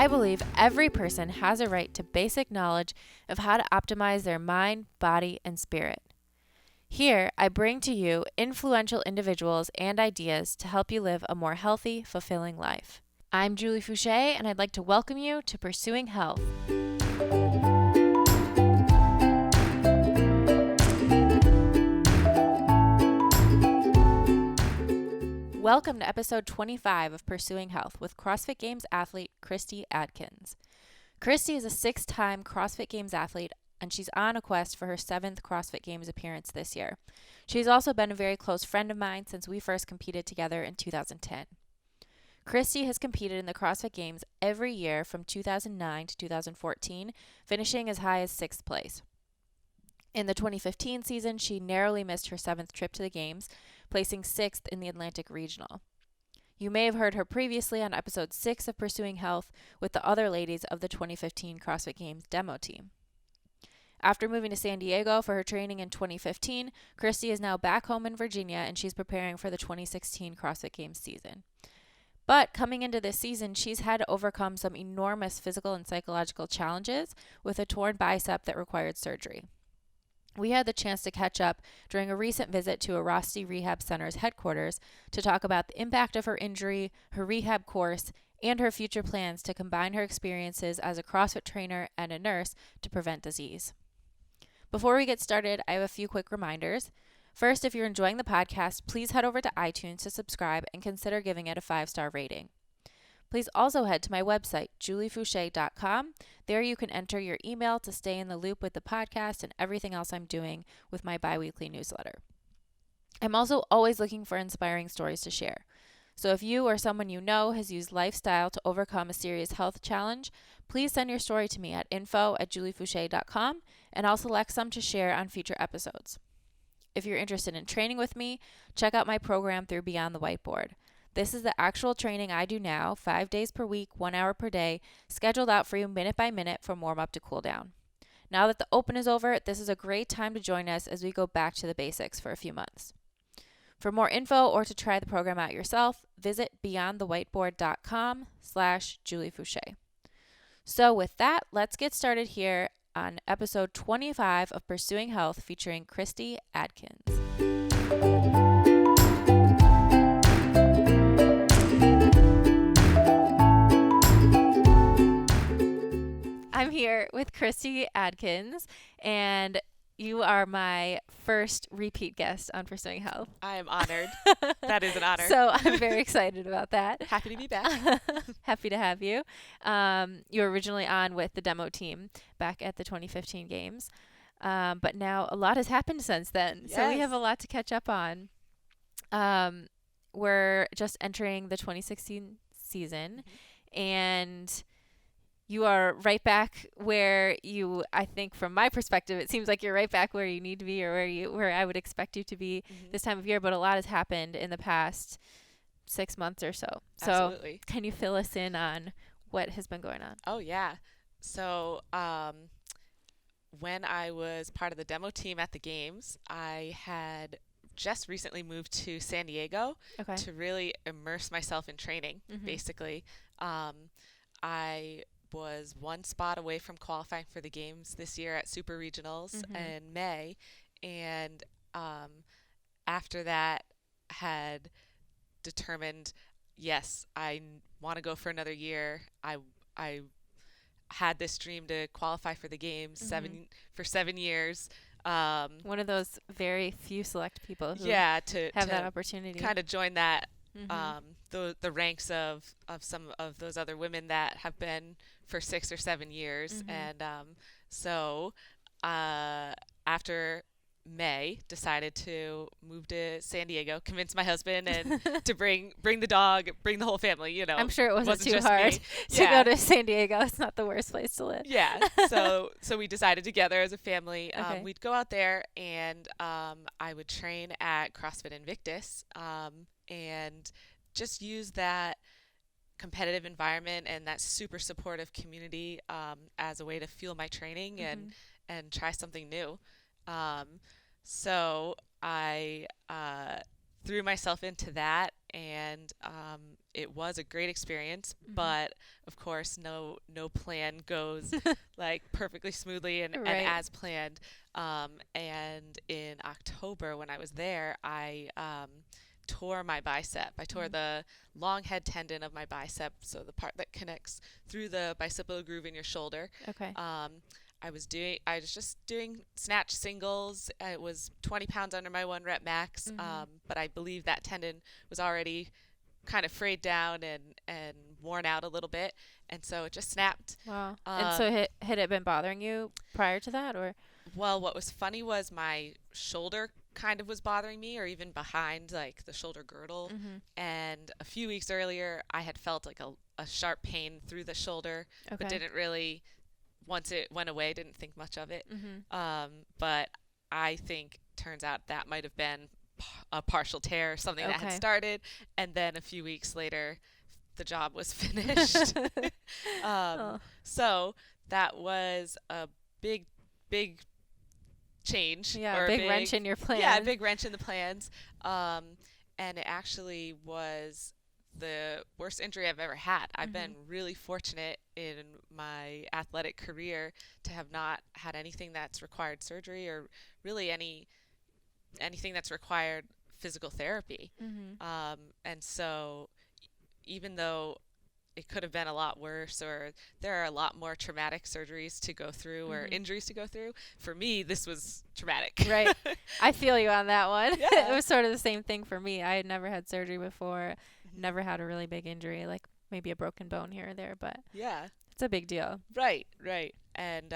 I believe every person has a right to basic knowledge of how to optimize their mind, body, and spirit. Here, I bring to you influential individuals and ideas to help you live a more healthy, fulfilling life. I'm Julie Fouché, and I'd like to welcome you to Pursuing Health. Welcome to episode 25 of Pursuing Health with CrossFit Games athlete Christy Adkins. Christy is a 6-time CrossFit Games athlete, and she's on a quest for her 7th CrossFit Games appearance this year. She's also been a very close friend of mine since we first competed together in 2010. Christy has competed in the CrossFit Games every year from 2009 to 2014, finishing as high as 6th place. In the 2015 season, she narrowly missed her 7th trip to the Games, placing 6th in the Atlantic Regional. You may have heard her previously on episode 6 of Pursuing Health with the other ladies of the 2015 CrossFit Games Demo Team. After moving to San Diego for her training in 2015, Christy is now back home in Virginia, and she's preparing for the 2016 CrossFit Games season. But coming into this season, she's had to overcome some enormous physical and psychological challenges with a torn bicep that required surgery. We had the chance to catch up during a recent visit to Airrosti Rehab Centers Headquarters to talk about the impact of her injury, her rehab course, and her future plans to combine her experiences as a CrossFit trainer and a nurse to prevent disease. Before we get started, I have a few quick reminders. First, if you're enjoying the podcast, please head over to iTunes to subscribe and consider giving it a 5-star rating. Please also head to my website, juliefouché.com. There you can enter your email to stay in the loop with the podcast and everything else I'm doing with my bi-weekly newsletter. I'm also always looking for inspiring stories to share. So if you or someone you know has used lifestyle to overcome a serious health challenge, please send your story to me at info@juliefouché.com, and I'll select some to share on future episodes. If you're interested in training with me, check out my program through Beyond the Whiteboard. This is the actual training I do now, 5 days per week, 1 hour per day, scheduled out for you minute by minute from warm-up to cool-down. Now that the Open is over, this is a great time to join us as we go back to the basics for a few months. For more info or to try the program out yourself, visit beyondthewhiteboard.com/Julie Fouché. So with that, let's get started here on episode 25 of Pursuing Health featuring Christy Adkins. I'm here with Christy Adkins, and you are my first repeat guest on Pursuing Health. I am honored. That is an honor. So I'm very excited about that. Happy to be back. Happy to have you. You were originally on with the demo team back at the 2015 Games, but now a lot has happened since then. Yes. So we have a lot to catch up on. We're just entering the 2016 season, and you are right back where I think from my perspective, it seems like you're right back where you need to be, or where I would expect you to be this time of year. But a lot has happened in the past 6 months or so. Absolutely. So can you fill us in on what has been going on? Oh, yeah. So when I was part of the demo team at the Games, I had just recently moved to San Diego to really immerse myself in training, basically. I was one spot away from qualifying for the Games this year at Super Regionals in May, and after that had determined, yes, I want to go for another year. I had this dream to qualify for the Games for 7 years. One of those very few select people who to have that opportunity. Kind of join that the ranks of some of those other women that have been for 6 or 7 years. And so after May, decided to move to San Diego, convince my husband and to bring the dog, bring the whole family, you know. I'm sure it wasn't too hard to go to San Diego. It's not the worst place to live. Yeah. So we decided together as a family, we'd go out there, and I would train at CrossFit Invictus, and just use that competitive environment and that super supportive community as a way to fuel my training and try something new. So I threw myself into that and it was a great experience, Mm-hmm. but of course no plan goes like perfectly smoothly and Right. as planned. And in October when I was there, I tore my bicep. I tore the long head tendon of my bicep, so the part that connects through the bicipital groove in your shoulder. Okay. I was just doing snatch singles. It was 20 pounds under my 1 rep max, but I believe that tendon was already kind of frayed down and worn out a little bit, and so it just snapped. Wow. And so had it been bothering you prior to that, or? Well, what was funny was my shoulder kind of was bothering me, or even behind like the shoulder girdle. And a few weeks earlier, I had felt like a sharp pain through the shoulder, but didn't really, once it went away, didn't think much of it. But I think turns out that might have been a partial tear, something that had started, and then a few weeks later, the job was finished. So that was a big change. Yeah, a big wrench in your plans. Yeah, a big wrench in the plans. And it actually was the worst injury I've ever had. I've been really fortunate in my athletic career to have not had anything that's required surgery, or really anything that's required physical therapy. And so even though it could have been a lot worse, or there are a lot more traumatic surgeries to go through or injuries to go through, for me, this was traumatic. Right. I feel you on that one. Yeah. It was sort of the same thing for me. I had never had surgery before, never had a really big injury, like maybe a broken bone here or there, but yeah, it's a big deal. Right. And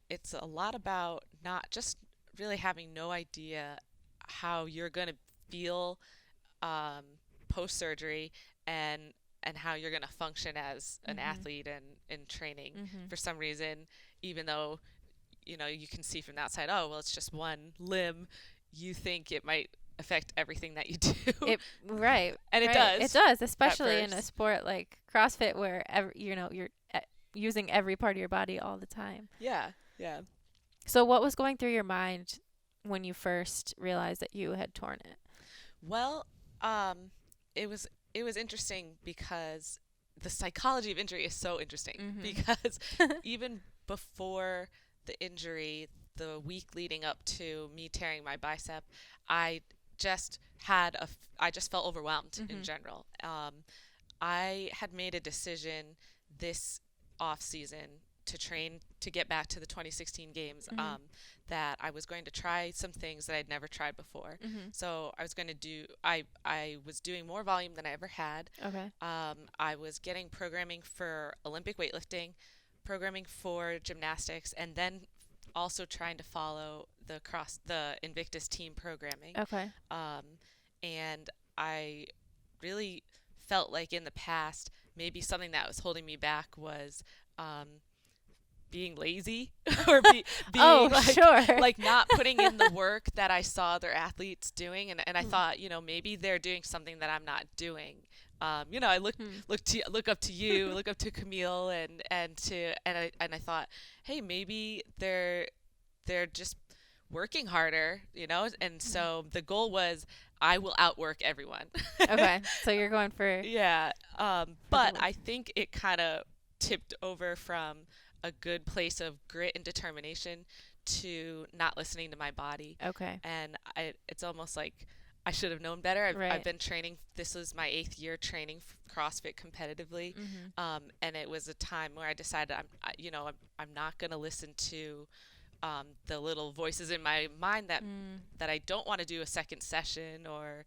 it's a lot about not just really having no idea how you're going to feel post-surgery, and how you're going to function as an athlete and in training. For some reason, even though you can see from the outside, oh well, it's just one limb, you think it might affect everything that you do. Right. And it does. It does, especially in a sport like CrossFit, where you're using every part of your body all the time. Yeah. So what was going through your mind when you first realized that you had torn it? Well, it was interesting because the psychology of injury is so interesting. Because even before the injury, the week leading up to me tearing my bicep, I just felt overwhelmed in general. I had made a decision this off season to train to get back to the 2016 games, that I was going to try some things that I'd never tried before. So I was going to I was doing more volume than I ever had. Okay. I was getting programming for Olympic weightlifting, programming for gymnastics, and then also trying to follow the Invictus team programming. Okay. And I really felt like in the past, maybe something that was holding me back was being lazy, or being like not putting in the work that I saw other athletes doing, and I thought, maybe they're doing something that I'm not doing. I look up to you, look up to Camille, and I thought, hey, maybe they're just working harder, and so the goal was I will outwork everyone. Okay, so you're going for but I think it kind of tipped over from a good place of grit and determination to not listening to my body. Okay. And it's almost like I should have known better. I've been training. This is my 8th year training CrossFit competitively. And it was a time where I decided I'm not going to listen to the little voices in my mind that I don't want to do a second session, or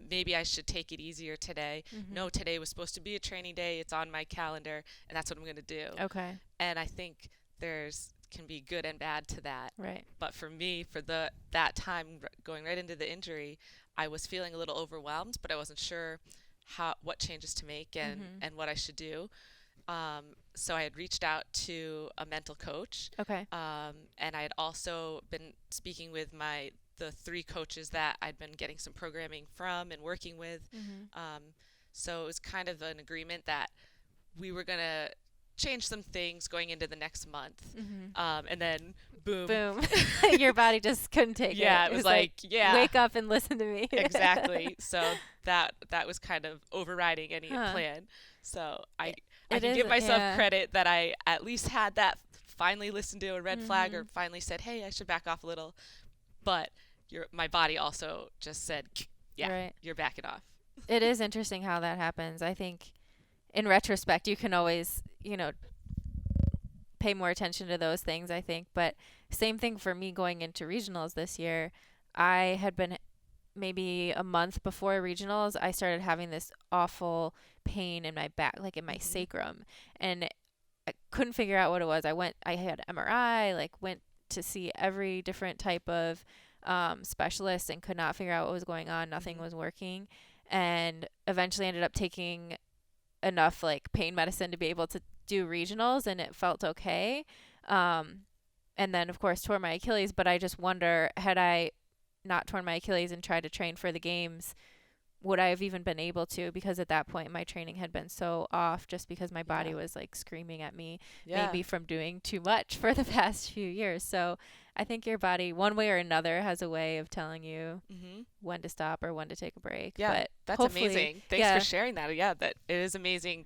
maybe I should take it easier today. No, today was supposed to be a training day. It's on my calendar, and that's what I'm going to do. Okay. And I think can be good and bad to that. Right. But for me, for that time going right into the injury, I was feeling a little overwhelmed, but I wasn't sure what changes to make and what I should do. So I had reached out to a mental coach. Okay. And I had also been speaking with the 3 coaches that I'd been getting some programming from and working with. So it was kind of an agreement that we were going to change some things going into the next month. And then boom. Your body just couldn't take it. Yeah, it was like, wake up and listen to me. Exactly. So that was kind of overriding any plan. So I can give myself credit that I at least had that, finally listened to a red flag, or finally said, hey, I should back off a little. But my body also just said, you're backing off. It is interesting how that happens. I think in retrospect, you can always, pay more attention to those things, I think. But same thing for me going into regionals this year. I had been maybe a month before regionals, I started having this awful pain in my back, like in my sacrum. And I couldn't figure out what it was. I had MRI, went to see every different type of specialist and could not figure out what was going on. Nothing was working. And eventually ended up taking enough pain medicine to be able to do regionals, and it felt okay. And then of course tore my Achilles, but I just wonder, had I not torn my Achilles and tried to train for the games, would I have even been able to? Because at that point my training had been so off, just because my body was screaming at me, maybe from doing too much for the past few years. So I think your body, one way or another, has a way of telling you when to stop or when to take a break. Yeah, but that's amazing. Thanks for sharing that. Yeah, that it is amazing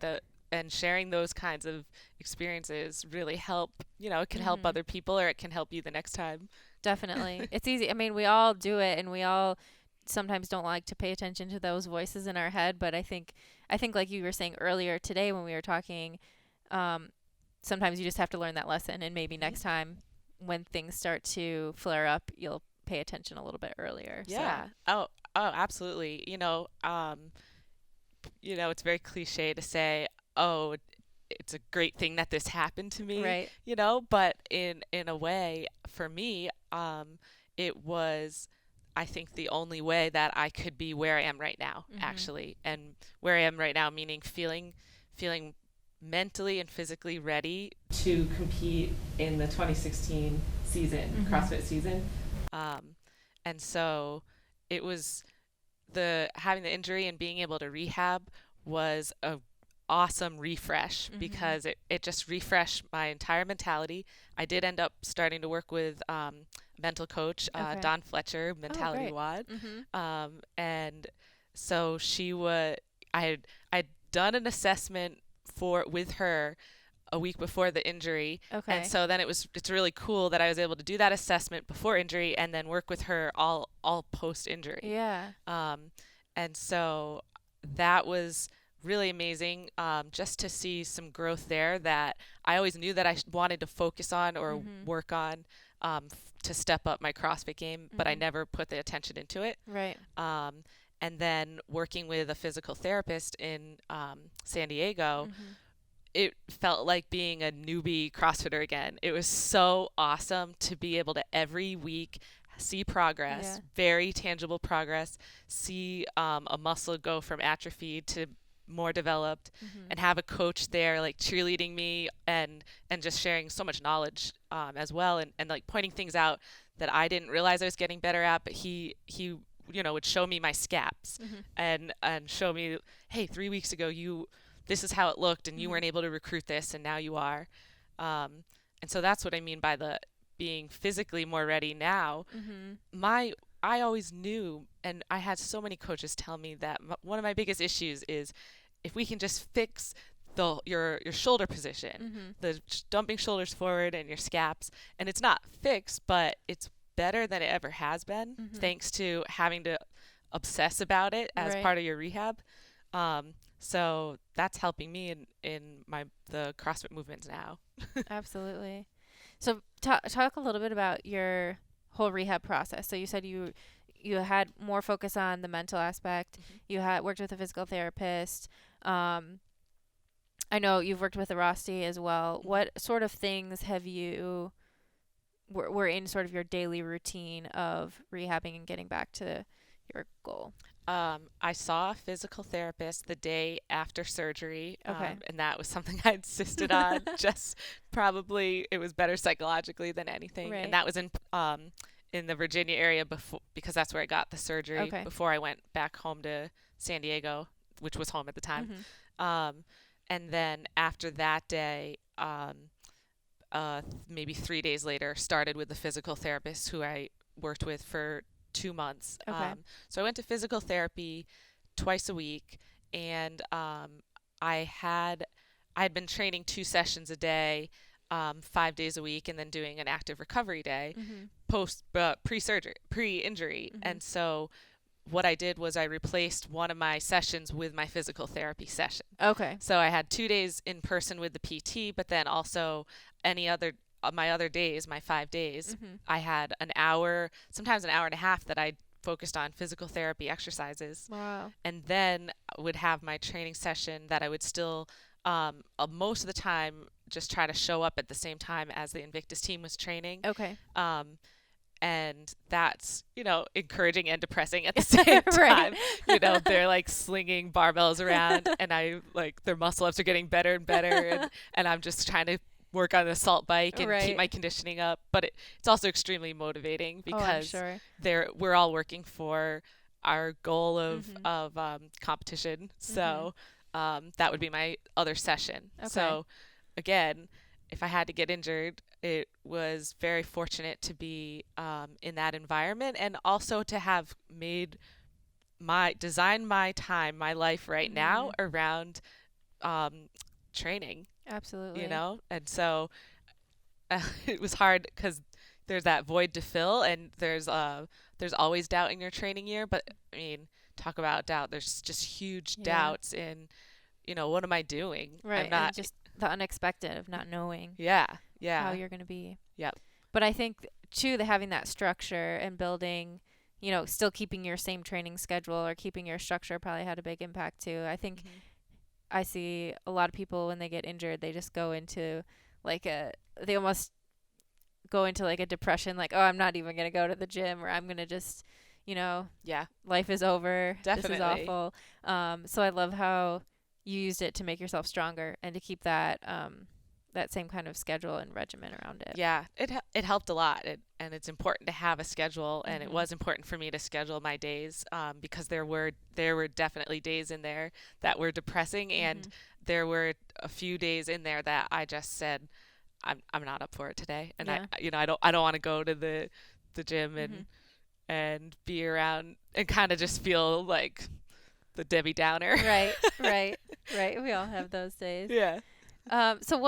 and sharing those kinds of experiences really help. It can help other people, or it can help you the next time. Definitely. It's easy. I mean, we all do it, and we all sometimes don't like to pay attention to those voices in our head. But I think like you were saying earlier today when we were talking, sometimes you just have to learn that lesson, and maybe next time when things start to flare up, you'll pay attention a little bit earlier. Yeah. So. Oh, absolutely. It's very cliche to say, oh, it's a great thing that this happened to me, right? But in a way, for me, it was, I think, the only way that I could be where I am right now, actually. And where I am right now, meaning feeling mentally and physically ready to compete in the 2016 season, CrossFit season. And so it was having the injury and being able to rehab was a awesome refresh, because it just refreshed my entire mentality. I did end up starting to work with mental coach, Dawn Fletcher, Mentality WOD. And so I had done an assessment with her a week before the injury. Okay. And so then it's really cool that I was able to do that assessment before injury and then work with her all post injury. Yeah. And so that was really amazing, just to see some growth there that I always knew that I wanted to focus on or work on, to step up my CrossFit game, but I never put the attention into it. Right. And then working with a physical therapist in San Diego, it felt like being a newbie CrossFitter again. It was so awesome to be able to every week see progress, very tangible progress, see a muscle go from atrophy to more developed, and have a coach there cheerleading me and just sharing so much knowledge as well, and pointing things out that I didn't realize I was getting better at, but he would show me my scaps and show me, hey, 3 weeks ago this is how it looked, and you weren't able to recruit this, and now you are. And so that's what I mean by the being physically more ready now. I always knew, and I had so many coaches tell me that one of my biggest issues is if we can just fix your shoulder position, the dumping shoulders forward and your scaps, and it's not fixed, but it's better than it ever has been, thanks to having to obsess about it as part of your rehab. So that's helping me in the CrossFit movements now. Absolutely. So talk a little bit about your whole rehab process. So you said you had more focus on the mental aspect. You had worked with a physical therapist. I know you've worked with Airrosti as well. What sort of things have you were in sort of your daily routine of rehabbing and getting back to your goal? I saw a physical therapist the day after surgery, and that was something I insisted on. Just probably it was better psychologically than anything, right. And that was in the Virginia area because that's where I got the surgery before I went back home to San Diego, which was home at the time. And then after that day, maybe 3 days later, started with the physical therapist who I worked with for 2 months. Okay. So I went to physical therapy twice a week, and I had been training 2 sessions a day, 5 days a week, and then doing an active recovery day pre-injury. And so what I did was I replaced one of my sessions with my physical therapy session. Okay. So I had 2 days in person with the PT, but then also my other days, my 5 days, I had an hour, sometimes an hour and a half that I focused on physical therapy exercises. Wow. And then would have my training session that I would still, most of the time, just try to show up at the same time as the Invictus team was training. Okay. And that's, encouraging and depressing at the same time. They're like slinging barbells around, and their muscle ups are getting better and better, and I'm just trying to work on the assault bike and keep my conditioning up. But it's also extremely motivating because we're all working for our goal of competition. So that would be my other session. Okay. So again, if I had to get injured, it was very fortunate to be in that environment, and also to have designed my time, my life right now around training. Absolutely. And so it was hard because there's that void to fill, and there's always doubt in your training year. But I mean, talk about doubt. There's just huge doubts in, what am I doing? Right. I'm not, and just the unexpected of not knowing. Yeah. How you're going to be. Yep. But I think too, having that structure and building, still keeping your same training schedule or keeping your structure probably had a big impact too. I think I see a lot of people when they get injured, they just go into they almost go into like a depression, like, oh, I'm not even going to go to the gym, or I'm going to just, life is over. Definitely. This is awful. So I love how you used it to make yourself stronger and to keep that, that same kind of schedule and regimen around it. Yeah, it helped a lot, and it's important to have a schedule, and it was important for me to schedule my days, because there were definitely days in there that were depressing, and there were a few days in there that I just said, I'm not up for it today, and I don't want to go to the gym and be around and kind of just feel like the Debbie Downer. Right. We all have those days. Yeah. So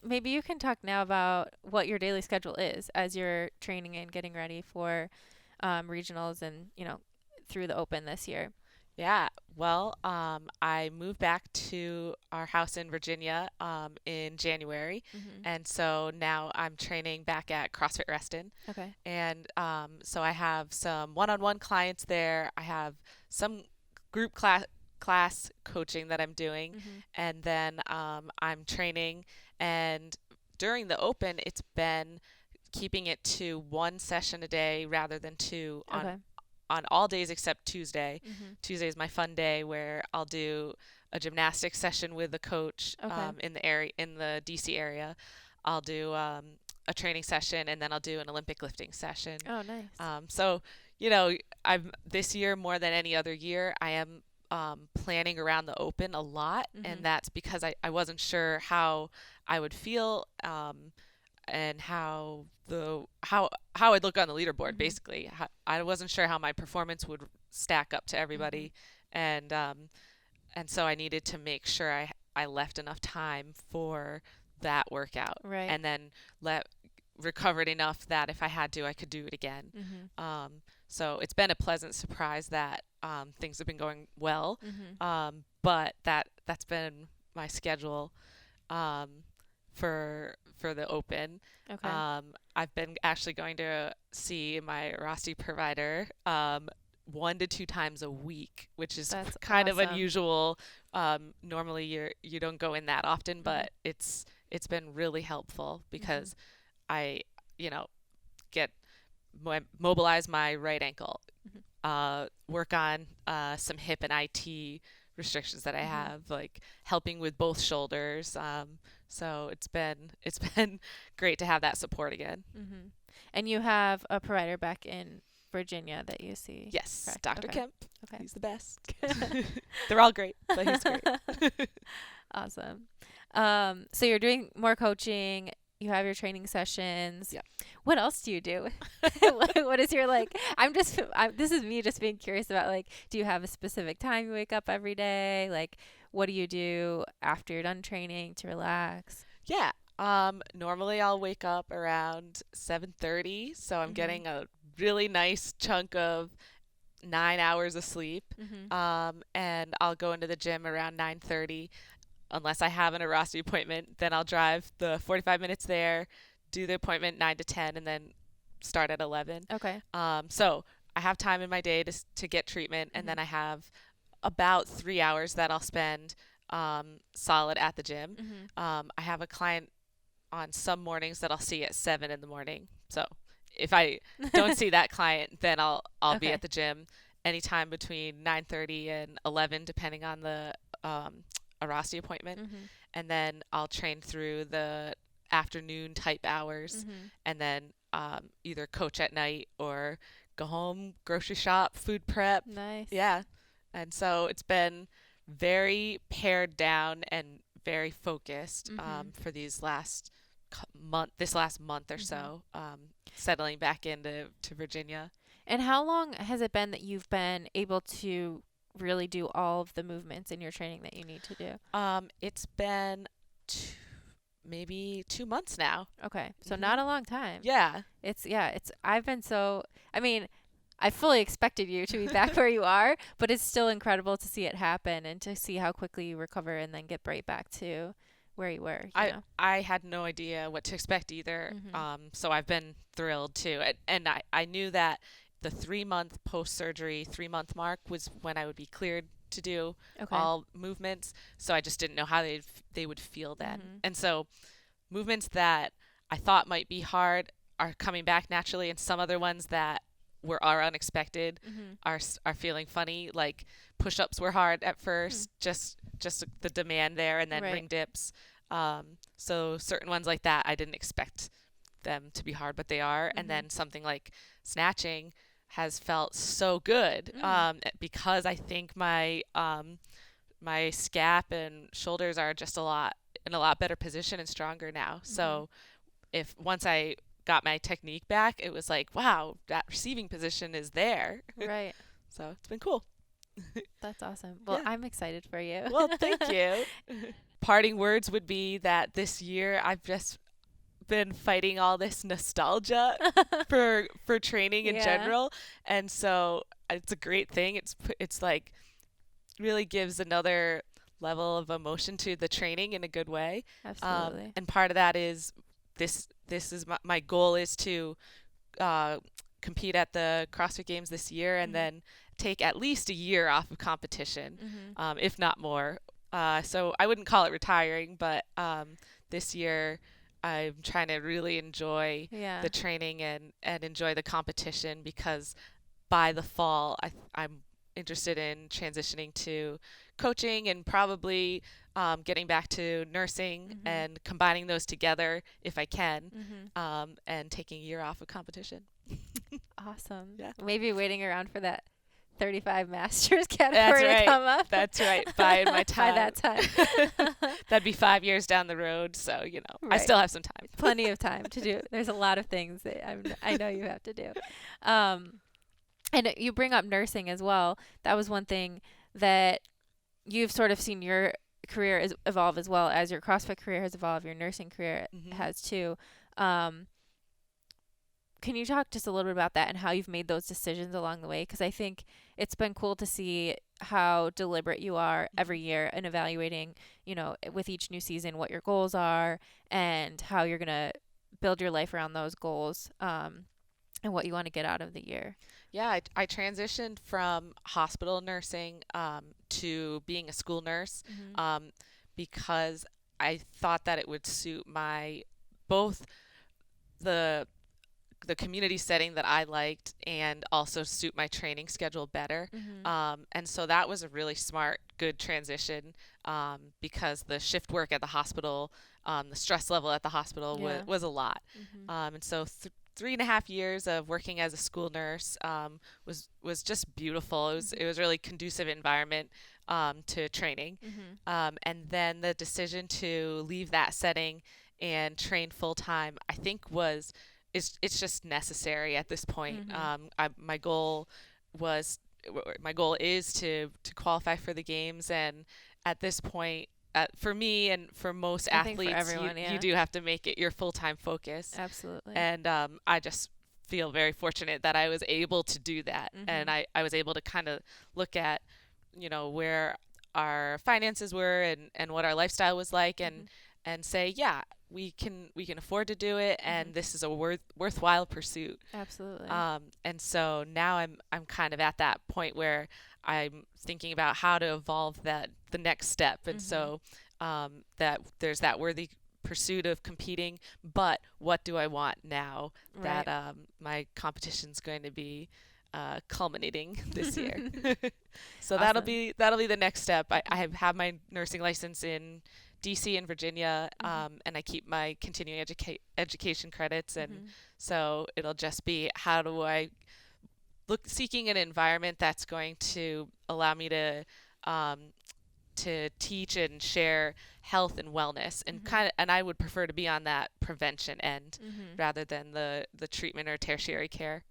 maybe you can talk now about what your daily schedule is as you're training and getting ready for regionals and, through the Open this year. Yeah. Well, I moved back to our house in Virginia in January. And so now I'm training back at CrossFit Reston. Okay. And so I have some one-on-one clients there. I have some group class coaching that I'm doing, and then I'm training, and during the Open it's been keeping it to one session a day rather than two on all days except Tuesday. Tuesday is my fun day where I'll do a gymnastics session with the coach in the DC area. I'll do a training session, and then I'll do an Olympic lifting session. Oh, nice. So I'm this year more than any other year, I am planning around the Open a lot, and that's because I wasn't sure how I would feel, and how I'd look on the leaderboard. Basically, I wasn't sure how my performance would stack up to everybody, and so I needed to make sure I left enough time for that workout, and then recovered enough that if I had to, I could do it again. So it's been a pleasant surprise that things have been going well, but that's been my schedule for the Open. Okay. I've been actually going to see my Airrosti provider 1 to 2 times a week, which is kind of unusual. Normally you don't go in that often, but it's been really helpful because I mobilize my right ankle, work on some hip and IT restrictions that I have, like helping with both shoulders. So it's been great to have that support again. And you have a provider back in Virginia that you see? Yes, correct? Dr. Okay. Kemp. Okay. He's the best. They're all great, but he's great. Awesome. So you're doing more coaching. You have your training sessions. Yep. What else do you do? What is your this is me just being curious about do you have a specific time you wake up every day? What do you do after you're done training to relax? Yeah. Normally I'll wake up around 7:30, so I'm getting a really nice chunk of 9 hours of sleep. And I'll go into the gym around 9:30. Unless I have an Airrosti appointment, then I'll drive the 45 minutes there, do the appointment 9 to 10, and then start at 11. Okay. So I have time in my day to get treatment, and then I have about 3 hours that I'll spend solid at the gym. I have a client on some mornings that I'll see at 7 in the morning. So if I don't see that client, then I'll be at the gym anytime between 9:30 and 11, depending on the Airrosti appointment. And then I'll train through the afternoon type hours, and then either coach at night or go home, grocery shop, food prep. Nice. Yeah. And so it's been very pared down and very focused for this last month or so, settling back into Virginia. And how long has it been that you've been able to really do all of the movements in your training that you need to do? It's been maybe 2 months now. Okay. So not a long time. Yeah. I fully expected you to be back where you are, but it's still incredible to see it happen and to see how quickly you recover and then get right back to where you were. I had no idea what to expect either. So I've been thrilled too. And I knew that the 3-month post-surgery 3-month mark was when I would be cleared to do all movements. So I just didn't know how they would feel then. And so movements that I thought might be hard are coming back naturally, and some other ones that are unexpected are feeling funny. Like push-ups were hard at first, just the demand there, and then ring dips. So certain ones like that, I didn't expect them to be hard, but they are. And then something like snatching has felt so good because I think my my scap and shoulders are just in a lot better position and stronger now. So if once I got my technique back, it was like, wow, that receiving position is there. Right. So it's been cool. That's awesome. Well, I'm excited for you. Well, thank you. Parting words would be that this year I've just been fighting all this nostalgia for training in general, and so it's a great thing. It's like really gives another level of emotion to the training in a good way. Absolutely. And part of that is this is my goal is to compete at the CrossFit Games this year, and then take at least a year off of competition, if not more. So I wouldn't call it retiring, but this year I'm trying to really enjoy the training and enjoy the competition, because by the fall I'm interested in transitioning to coaching and probably getting back to nursing and combining those together if I can, and taking a year off of competition. Awesome. Yeah. Maybe waiting around for that 35 Masters category to come up. That's right. By my time. By that time. That'd be 5 years down the road. So, I still have some time. Plenty of time to do. There's a lot of things that I know you have to do. And you bring up nursing as well. That was one thing that you've sort of seen your career evolve as well as your CrossFit career has evolved. Your nursing career has too. Can you talk just a little bit about that and how you've made those decisions along the way? Because I think it's been cool to see how deliberate you are every year in evaluating, with each new season, what your goals are and how you're going to build your life around those goals, and what you want to get out of the year. Yeah, I transitioned from hospital nursing to being a school nurse, because I thought that it would suit both the community setting that I liked and also suit my training schedule better. And so that was a really smart, good transition, because the shift work at the hospital, the stress level at the hospital was a lot. And so 3.5 years of working as a school nurse was just beautiful. It was really conducive environment to training. And then the decision to leave that setting and train full time, I think it's just necessary at this point. My goal is to qualify for the games, and at this point, for me and for most athletes, for everyone, you do have to make it your full-time focus. Absolutely. And I just feel very fortunate that I was able to do that. And I was able to kind of look at, where our finances were and what our lifestyle was like, and say, yeah, we can afford to do it, and this is a worthwhile pursuit. Absolutely. And so now I'm kind of at that point where I'm thinking about how to evolve the next step. And so that there's that worthy pursuit of competing, but what do I want now that my competition's going to be culminating this year? So awesome. that'll be the next step. I have my nursing license in DC and Virginia, and I keep my continuing education credits, and so it'll just be, how do I seeking an environment that's going to allow me to teach and share health and wellness, and and I would prefer to be on that prevention end rather than the treatment or tertiary care.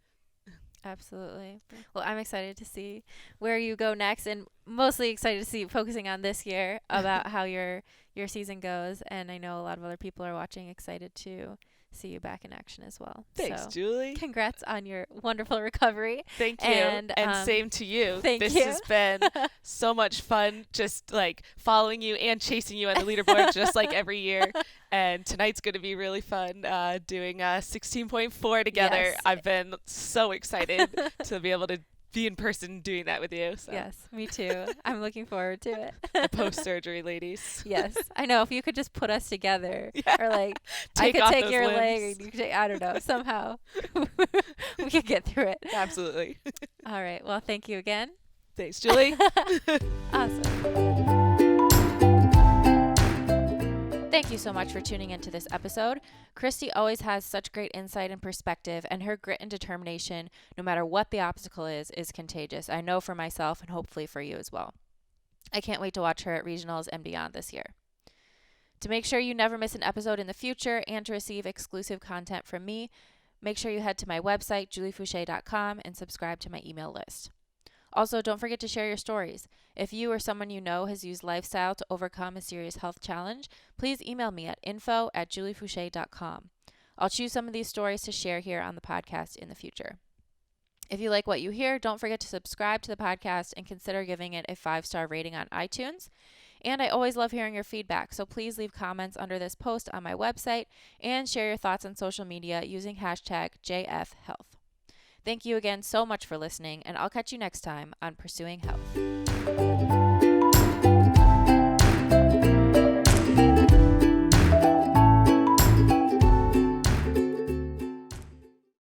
Absolutely. Well, I'm excited to see where you go next, and mostly excited to see, focusing on this year, about how your season goes. And I know a lot of other people are watching, excited to see you back in action as well. Thanks, so, Julie. Congrats on your wonderful recovery. Thank you. And same to you. This has been so much fun, just like following you and chasing you on the leaderboard, just like every year. And tonight's going to be really fun, doing 16.4 together. Yes. I've been so excited to be able to be in person doing that with you. So. Yes, me too. I'm looking forward to it. The post-surgery ladies. Yes, I know. If you could just put us together, or like I could take your limbs. leg, and you could take, I don't know, somehow we could get through it. Absolutely. All right. Well, thank you again. Thanks, Julie. Awesome. Thank you so much for tuning into this episode. Christy always has such great insight and perspective, and her grit and determination, no matter what the obstacle is contagious. I know for myself, and hopefully for you as well. I can't wait to watch her at regionals and beyond this year. To make sure you never miss an episode in the future and to receive exclusive content from me, make sure you head to my website, juliefouché.com, and subscribe to my email list. Also, don't forget to share your stories. If you or someone you know has used lifestyle to overcome a serious health challenge, please email me at info@juliefouché.com. I'll choose some of these stories to share here on the podcast in the future. If you like what you hear, don't forget to subscribe to the podcast and consider giving it a 5-star rating on iTunes. And I always love hearing your feedback, so please leave comments under this post on my website and share your thoughts on social media using hashtag JFHealth. Thank you again so much for listening, and I'll catch you next time on Pursuing Health.